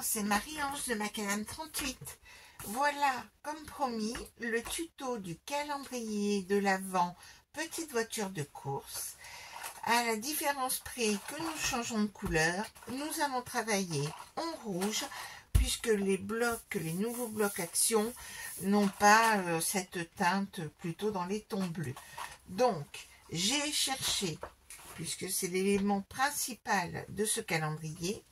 c'est Marie-Ange de Macadam 38. Voilà, comme promis, le tuto du calendrier de l'Avent petite voiture de course. À la différence près que nous changeons de couleur, nous allons travailler en rouge puisque les nouveaux blocs action n'ont pas cette teinte plutôt dans les tons bleus. Donc, j'ai cherché, puisque c'est l'élément principal de ce calendrier,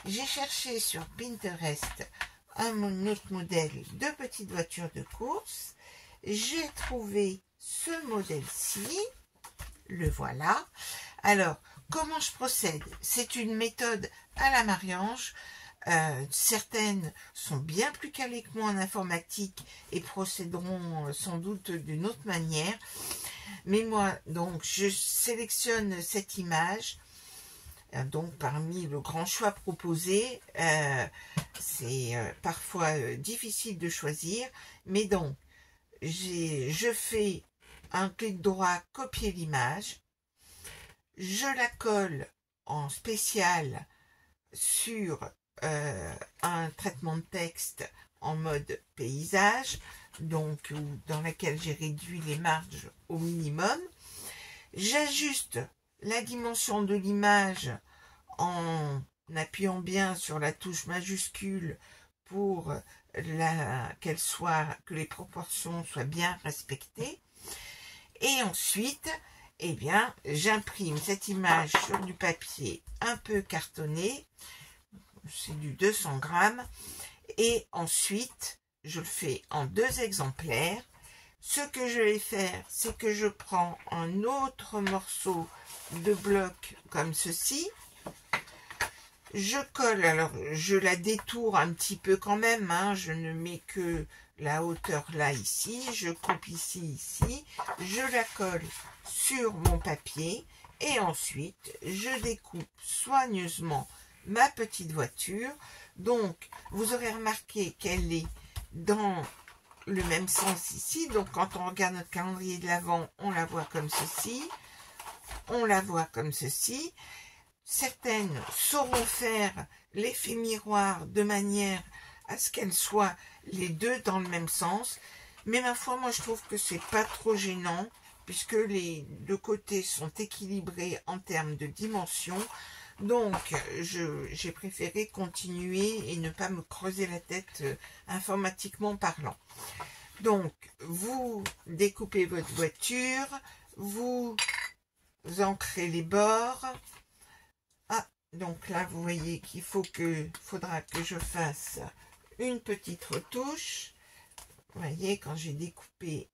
j'ai cherché sur Pinterest un autre modèle de petite voiture de course. J'ai trouvé ce modèle-ci, le voilà. Alors, comment je procède? C'est une méthode à la Marie-Ange. Certaines sont bien plus calées que moi en informatique et procéderont sans doute d'une autre manière. Mais moi, donc, je sélectionne cette image. Donc, parmi le grand choix proposé, c'est parfois difficile de choisir. Mais donc, je fais un clic droit, copier l'image. Je la colle en spécial sur un traitement de texte en mode paysage, donc dans laquelle j'ai réduit les marges au minimum. J'ajuste la dimension de l'image en appuyant bien sur la touche majuscule pour que les proportions soient bien respectées. Et ensuite, eh bien, j'imprime cette image sur du papier un peu cartonné, c'est du 200 grammes, et ensuite, je le fais en 2 exemplaires. Ce que je vais faire, c'est que je prends un autre morceau de bloc comme ceci. Je colle, alors je la détourne un petit peu quand même, hein, je ne mets que la hauteur là, ici, je coupe ici, je la colle sur mon papier et ensuite je découpe soigneusement ma petite voiture. Donc, vous aurez remarqué qu'elle est dans le même sens ici. Donc, quand on regarde notre calendrier de l'Avent, on la voit comme ceci. On la voit comme ceci. Certaines sauront faire l'effet miroir de manière à ce qu'elles soient les deux dans le même sens. Mais ma foi, moi, je trouve que c'est pas trop gênant puisque les deux côtés sont équilibrés en termes de dimension. Donc, j'ai préféré continuer et ne pas me creuser la tête informatiquement parlant. Donc, vous découpez votre voiture, vous ancrez les bords. Ah, donc là, vous voyez qu'il faudra que je fasse une petite retouche. Vous voyez, quand j'ai découpé,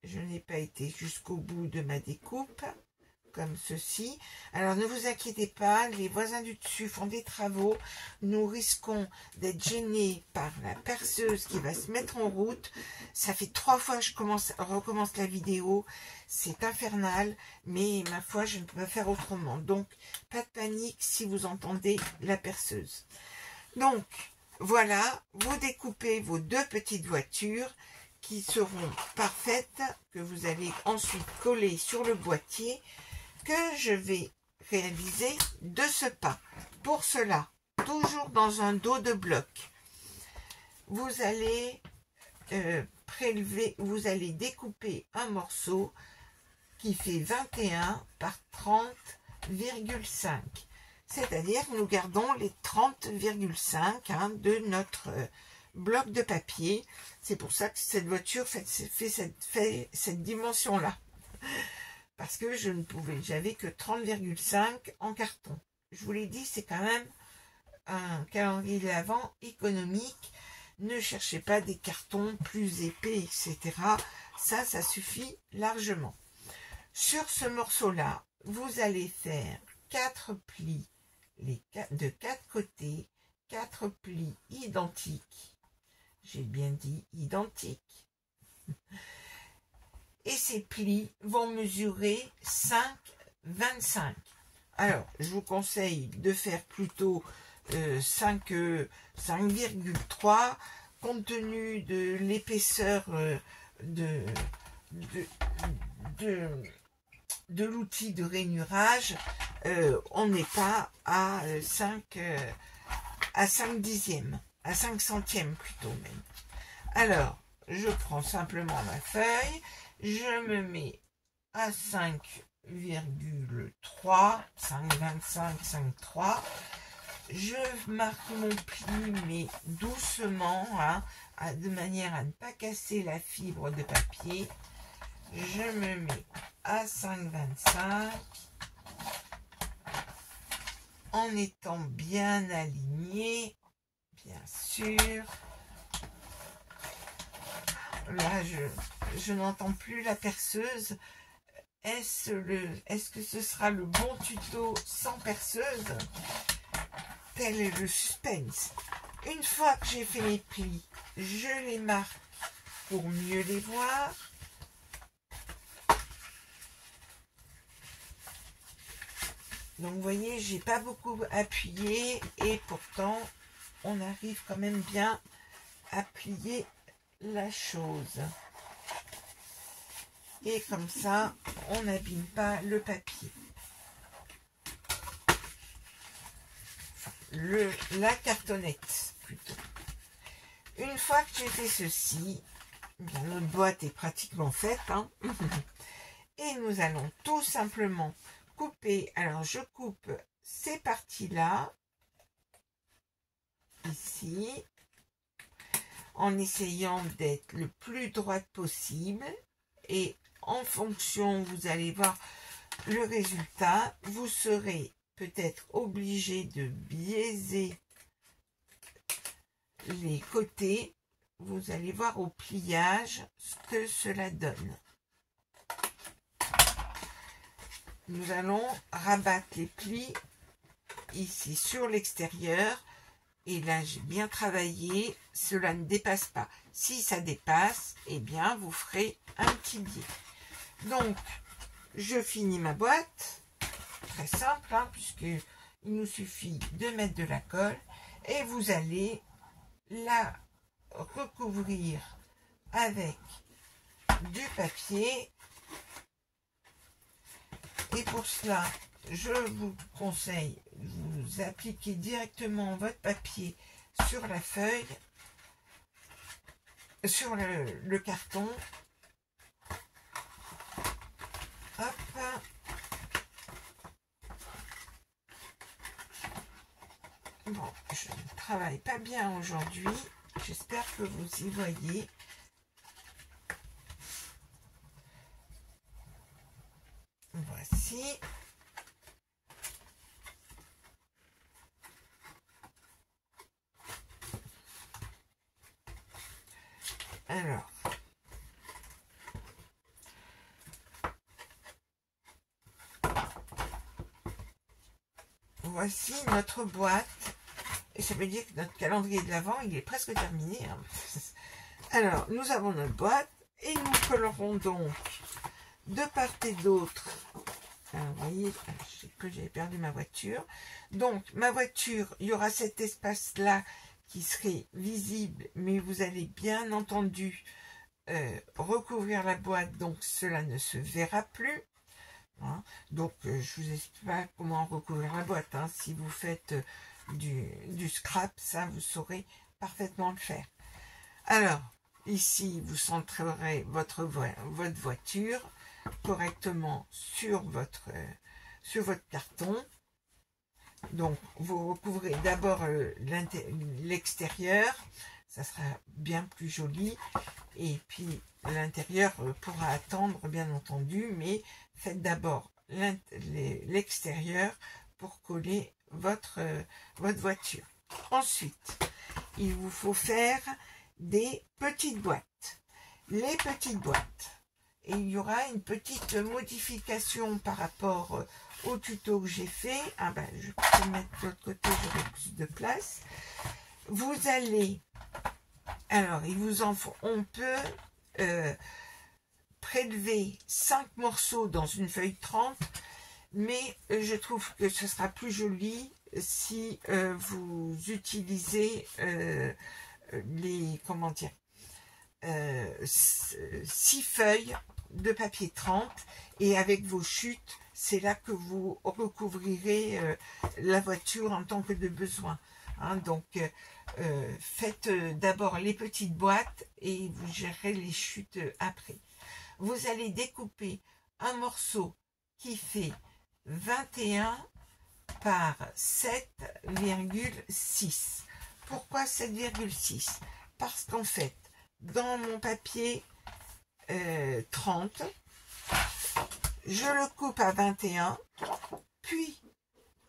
je n'ai pas été jusqu'au bout de ma découpe. Comme ceci. Alors ne vous inquiétez pas, les voisins du dessus font des travaux. Nous risquons d'être gênés par la perceuse qui va se mettre en route. Ça fait 3 fois que je recommence la vidéo. C'est infernal, mais ma foi, je ne peux pas faire autrement. Donc, pas de panique si vous entendez la perceuse. Donc, voilà, vous découpez vos 2 petites voitures qui seront parfaites, que vous allez ensuite coller sur le boîtier, que je vais réaliser de ce pas. Pour cela, toujours dans un dos de bloc, vous allez vous allez découper un morceau qui fait 21 par 30,5. C'est-à-dire que nous gardons les 30,5 de notre bloc de papier. C'est pour ça que cette voiture fait cette dimension-là. Parce que j'avais que 30,5 en carton. Je vous l'ai dit, c'est quand même un calendrier de l'Avent économique. Ne cherchez pas des cartons plus épais, etc. Ça suffit largement. Sur ce morceau-là, vous allez faire 4 plis de 4 côtés, 4 plis identiques. J'ai bien dit identiques. Et ces plis vont mesurer 5,25. Alors, je vous conseille de faire plutôt 5,3 compte tenu de l'épaisseur de l'outil de rainurage. On n'est pas à à 5 dixièmes, à 5 centièmes plutôt même. Alors, je prends simplement ma feuille, je me mets à 5,3, 5,25, 5,3. Je marque mon pli, mais doucement, hein, de manière à ne pas casser la fibre de papier. Je me mets à 5,25 en étant bien aligné, bien sûr. Là, je n'entends plus la perceuse. Est-ce que ce sera le bon tuto sans perceuse? Tel est le suspense. Une fois que j'ai fait mes plis, je les marque pour mieux les voir. Donc vous voyez, j'ai pas beaucoup appuyé et pourtant on arrive quand même bien à plier la chose. Et comme ça, on n'abîme pas le papier. La cartonnette plutôt. Une fois que j'ai fait ceci, bien, notre boîte est pratiquement faite, hein. Et nous allons tout simplement couper. Alors je coupe ces parties là ici en essayant d'être le plus droite possible, et en fonction, vous allez voir le résultat, vous serez peut-être obligé de biaiser les côtés. Vous allez voir au pliage ce que cela donne. Nous allons rabattre les plis ici sur l'extérieur. Et là, j'ai bien travaillé. Cela ne dépasse pas. Si ça dépasse, eh bien, vous ferez un petit biais. Donc, je finis ma boîte. Très simple, hein, puisqu'il nous suffit de mettre de la colle. Et vous allez la recouvrir avec du papier. Et pour cela, je vous conseille, vous appliquez directement votre papier sur la feuille, sur le carton. Hop. Bon, je ne travaille pas bien aujourd'hui. J'espère que vous y voyez. Voici. Alors, voici notre boîte. Et ça veut dire que notre calendrier de l'Avent, il est presque terminé, hein. Alors, nous avons notre boîte et nous collerons donc de part et d'autre. Vous voyez que j'ai perdu ma voiture. Donc, ma voiture, il y aura cet espace-là qui serait visible, mais vous allez bien entendu recouvrir la boîte, donc cela ne se verra plus. Hein. Donc, je vous explique pas comment recouvrir la boîte. Hein. Si vous faites du scrap, ça, vous saurez parfaitement le faire. Alors, ici, vous centrerez votre voiture correctement sur votre carton. Donc, vous recouvrez d'abord l'extérieur, ça sera bien plus joli, et puis l'intérieur pourra attendre, bien entendu, mais faites d'abord l'extérieur pour coller votre voiture. Ensuite, il vous faut faire des petites boîtes. Les petites boîtes. Et il y aura une petite modification par rapport au tuto que j'ai fait. Ah ben, je peux mettre de l'autre côté, j'aurai plus de place. Vous allez, alors il vous en faut, on peut prélever 5 morceaux dans une feuille 30, mais je trouve que ce sera plus joli si vous utilisez les, comment dire, 6 feuilles de papier 30, et avec vos chutes, c'est là que vous recouvrirez la voiture en tant que de besoin. hein. Donc, faites d'abord les petites boîtes et vous gérerez les chutes après. Vous allez découper un morceau qui fait 21 par 7,6. Pourquoi 7,6? Parce qu'en fait, dans mon papier 30, je le coupe à 21, puis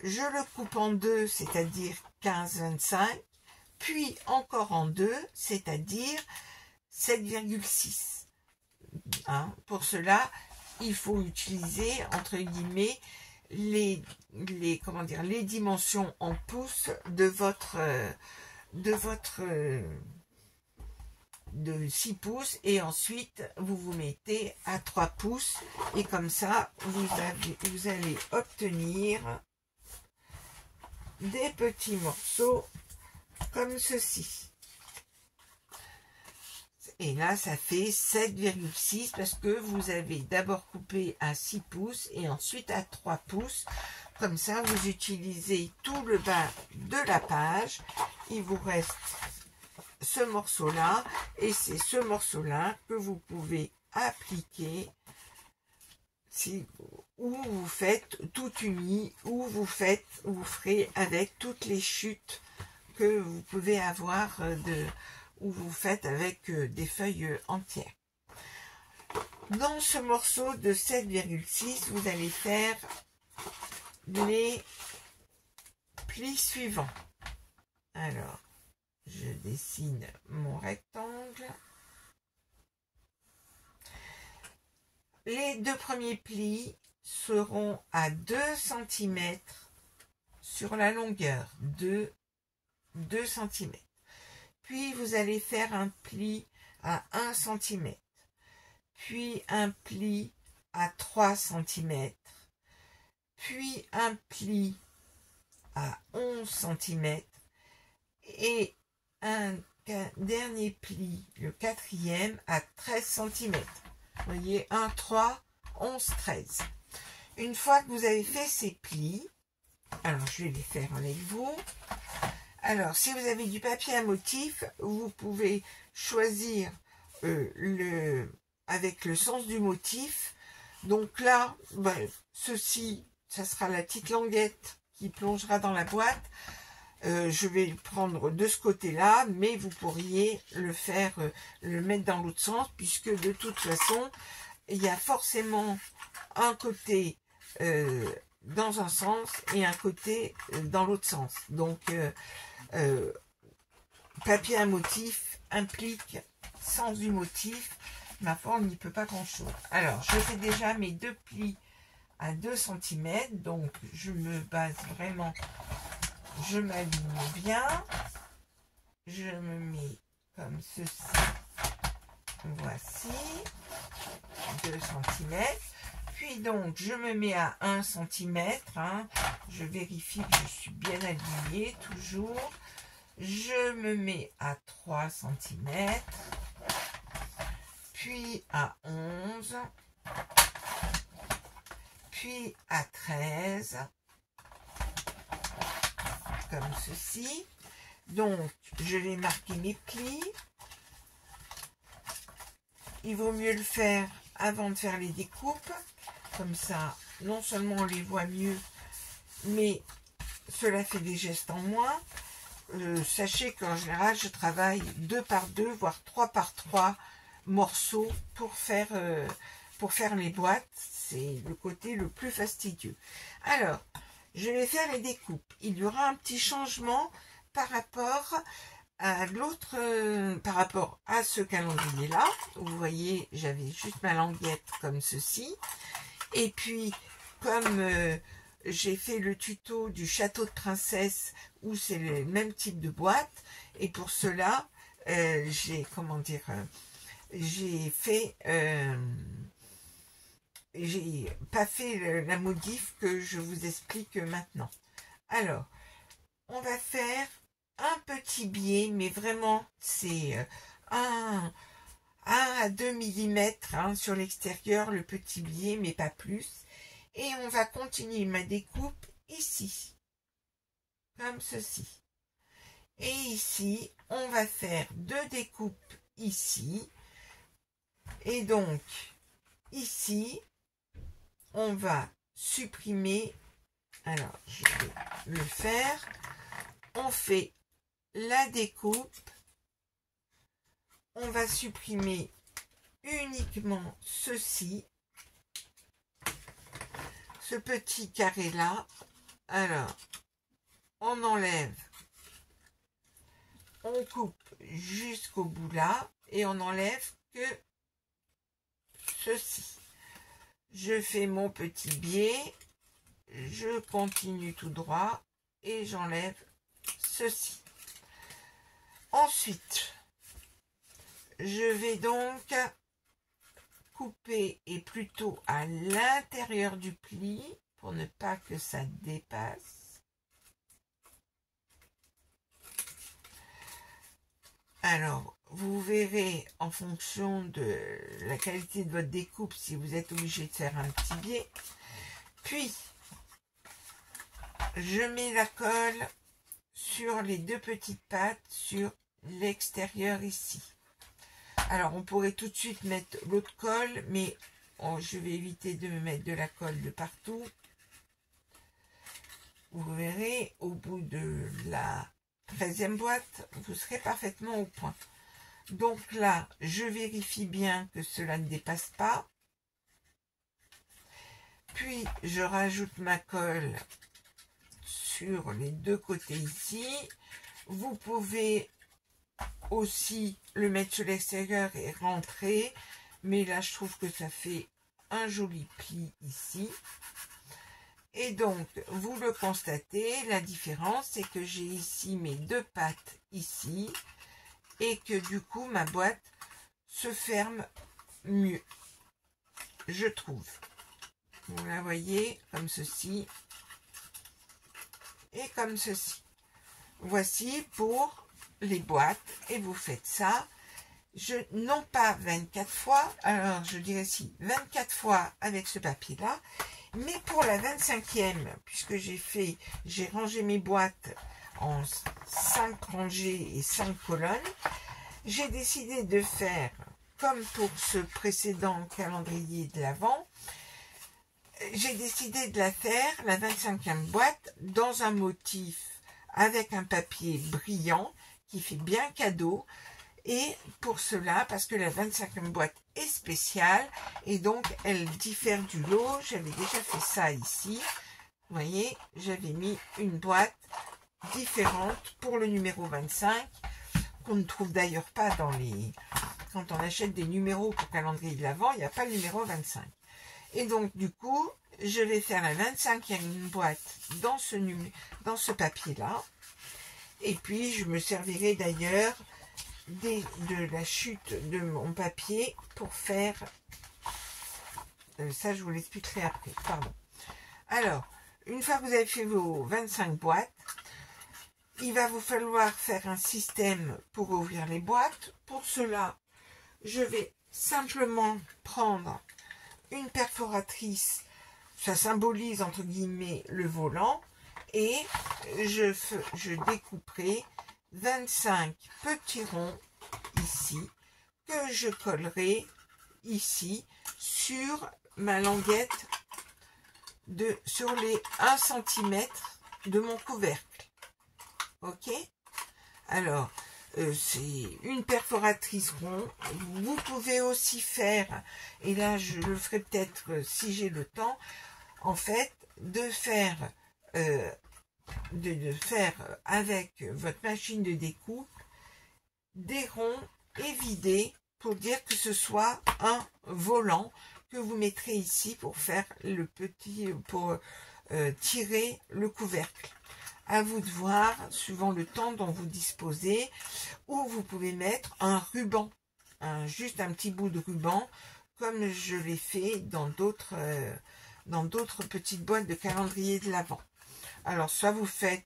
je le coupe en deux, c'est-à-dire 15-25, puis encore en deux, c'est-à-dire 7,6. Hein, pour cela, il faut utiliser, entre guillemets, les dimensions en pouces de 6 pouces, et ensuite vous vous mettez à 3 pouces, et comme ça vous allez obtenir des petits morceaux comme ceci. Et là, ça fait 7,6 parce que vous avez d'abord coupé à 6 pouces et ensuite à 3 pouces. Comme ça, vous utilisez tout le bas de la page. Il vous reste ce morceau-là. Et c'est ce morceau-là que vous pouvez appliquer ou vous faites tout uni, ou vous ferez avec toutes les chutes que vous pouvez avoir ou vous faites avec des feuilles entières. Dans ce morceau de 7,6, vous allez faire les plis suivants. Alors, je dessine mon rectangle. Les deux premiers plis seront à 2 cm sur la longueur de 2 cm. Puis vous allez faire un pli à 1 cm, puis un pli à 3 cm, puis un pli à 11 cm et un dernier pli, le quatrième, à 13 cm. Vous voyez, 1, 3, 11, 13. Une fois que vous avez fait ces plis, alors je vais les faire avec vous. Alors, si vous avez du papier à motif, vous pouvez choisir avec le sens du motif. Donc là, ceci, ça sera la petite languette qui plongera dans la boîte. Je vais le prendre de ce côté-là, mais vous pourriez le mettre dans l'autre sens, puisque de toute façon, il y a forcément un côté dans un sens et un côté dans l'autre sens. Donc, papier à motif implique sens du motif. Ma foi, on n'y peut pas grand-chose. Alors, je fais déjà mes deux plis à 2 cm. Donc, je me base vraiment, je m'aligne bien. Je me mets comme ceci. Voici. 2 cm. Puis donc, je me mets à 1 cm. Hein. Je vérifie que je suis bien alignée, toujours. Je me mets à 3 cm. Puis à 11. Puis à 13. Comme ceci. Donc, je vais marquer mes plis. Il vaut mieux le faire avant de faire les découpes. Comme ça, non seulement on les voit mieux, mais cela fait des gestes en moins. Sachez qu'en général, je travaille 2 par 2, voire 3 par 3 morceaux pour faire les boîtes. C'est le côté le plus fastidieux. Alors, je vais faire les découpes. Il y aura un petit changement par rapport à par rapport à ce calendrier là. Vous voyez, j'avais juste ma languette comme ceci, et puis comme j'ai fait le tuto du château de princesse où c'est le même type de boîte, et pour cela j'ai pas fait la modif que je vous explique maintenant. Alors, on va faire un petit biais, mais vraiment c'est 1 à 2 mm hein, sur l'extérieur, le petit biais, mais pas plus. Et on va continuer ma découpe ici, comme ceci. Et ici, on va faire 2 découpes ici. Et donc, ici, on va supprimer. Alors, je vais le faire. On fait la découpe. On va supprimer uniquement ceci. Ce petit carré là. Alors, on enlève. On coupe jusqu'au bout là. Et on enlève que ceci. Je fais mon petit biais. Je continue tout droit. Et j'enlève ceci. Ensuite, je vais donc couper et plutôt à l'intérieur du pli pour ne pas que ça dépasse. Alors, vous verrez en fonction de la qualité de votre découpe si vous êtes obligé de faire un petit biais. Puis, je mets la colle sur les 2 petites pattes sur l'extérieur ici. Alors, on pourrait tout de suite mettre l'autre colle, mais je vais éviter de me mettre de la colle de partout. Vous verrez, au bout de la 13e boîte, vous serez parfaitement au point. Donc là, je vérifie bien que cela ne dépasse pas. Puis, je rajoute ma colle sur les 2 côtés ici. Vous pouvez aussi le mettre sur l'extérieur et rentrer, mais là je trouve que ça fait un joli pli ici. Et donc vous le constatez, la différence c'est que j'ai ici mes 2 pattes ici et que du coup ma boîte se ferme mieux, je trouve. Vous la voyez comme ceci et comme ceci. Voici pour les boîtes et vous faites ça, non pas 24 fois, alors je dirais si 24 fois avec ce papier là, mais pour la 25e, puisque j'ai rangé mes boîtes en 5 rangées et 5 colonnes, j'ai décidé de faire comme pour ce précédent calendrier de l'Avent. J'ai décidé de la faire, la 25e boîte, dans un motif avec un papier brillant qui fait bien cadeau. Et pour cela, parce que la 25e boîte est spéciale et donc elle diffère du lot. J'avais déjà fait ça ici. Vous voyez, j'avais mis une boîte différente pour le numéro 25, qu'on ne trouve d'ailleurs pas dans les... Quand on achète des numéros pour calendrier de l'Avent, il n'y a pas le numéro 25. Et donc, du coup, je vais faire la 25e boîte dans ce papier-là. Et puis, je me servirai d'ailleurs de la chute de mon papier pour faire... ça, je vous l'expliquerai après. Pardon. Alors, une fois que vous avez fait vos 25 boîtes, il va vous falloir faire un système pour ouvrir les boîtes. Pour cela, je vais simplement prendre une perforatrice. Ça symbolise, entre guillemets, le volant. Et je découperai 25 petits ronds ici que je collerai ici sur ma languette sur les 1 cm de mon couvercle. Ok? Alors, c'est une perforatrice rond. Vous pouvez aussi faire, et là je le ferai peut-être si j'ai le temps, en fait, de faire avec votre machine de découpe des ronds et vider pour dire que ce soit un volant que vous mettrez ici pour faire le petit, pour tirer le couvercle. À vous de voir, suivant le temps dont vous disposez, ou vous pouvez mettre un ruban, juste un petit bout de ruban, comme je l'ai fait dans d'autres petites boîtes de calendrier de l'Avent. Alors, soit vous faites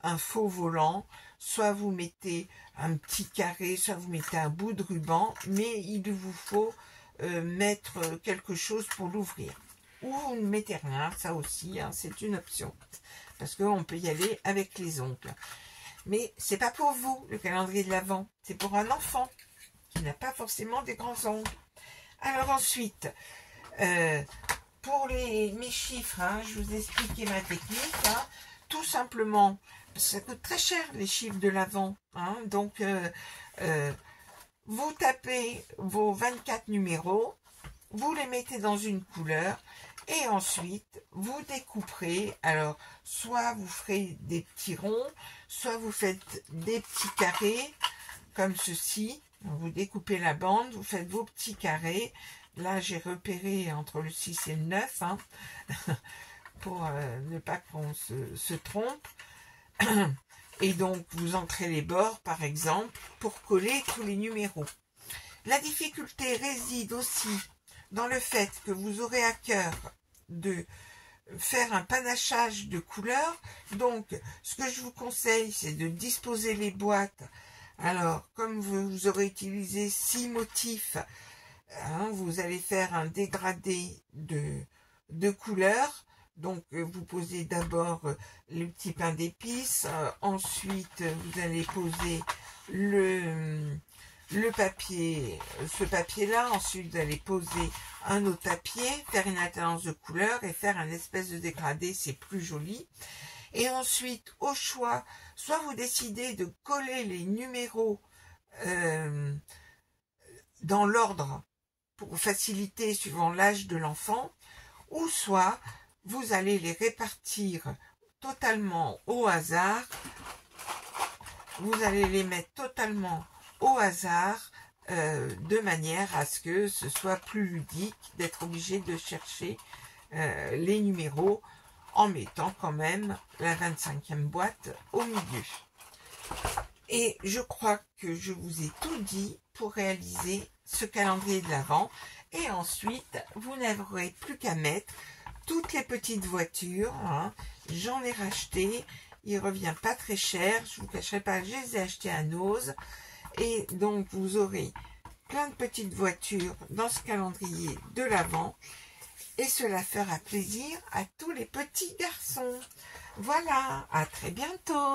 un faux volant, soit vous mettez un petit carré, soit vous mettez un bout de ruban, mais il vous faut mettre quelque chose pour l'ouvrir. Ou vous ne mettez rien, ça aussi, hein, c'est une option. Parce qu'on peut y aller avec les ongles. Mais c'est pas pour vous, le calendrier de l'Avent. C'est pour un enfant qui n'a pas forcément des grands ongles. Alors ensuite, pour mes chiffres, hein, je vous ai expliqué ma technique. Hein, tout simplement, ça coûte très cher les chiffres de l'Avent. Hein, donc, vous tapez vos 24 numéros, vous les mettez dans une couleur et ensuite vous découperez. Alors, soit vous ferez des petits ronds, soit vous faites des petits carrés comme ceci. Vous découpez la bande, vous faites vos petits carrés. Là, j'ai repéré entre le 6 et le 9, hein, pour ne pas qu'on se trompe. Et donc, vous entrez les bords, par exemple, pour coller tous les numéros. La difficulté réside aussi dans le fait que vous aurez à cœur de faire un panachage de couleurs. Donc, ce que je vous conseille, c'est de disposer les boîtes. Alors, comme vous aurez utilisé 6 motifs, hein, vous allez faire un dégradé de couleurs. Donc, vous posez d'abord le petit pain d'épices. Ensuite, vous allez poser le papier, ce papier-là. Ensuite, vous allez poser un autre papier, faire une alternance de couleurs et faire un espèce de dégradé. C'est plus joli. Et ensuite, au choix, soit vous décidez de coller les numéros dans l'ordre pour faciliter suivant l'âge de l'enfant, ou soit vous allez les répartir totalement au hasard. Vous allez les mettre totalement au hasard de manière à ce que ce soit plus ludique d'être obligé de chercher les numéros en mettant quand même la 25e boîte au milieu. Et je crois que je vous ai tout dit pour réaliser ce calendrier de l'Avent. Et ensuite, vous n'aurez plus qu'à mettre toutes les petites voitures. Hein. J'en ai racheté. Il revient pas très cher. Je vous cacherai pas, je les ai achetés à Nose. Et donc, vous aurez plein de petites voitures dans ce calendrier de l'Avent. Et cela fera plaisir à tous les petits garçons. Voilà, à très bientôt.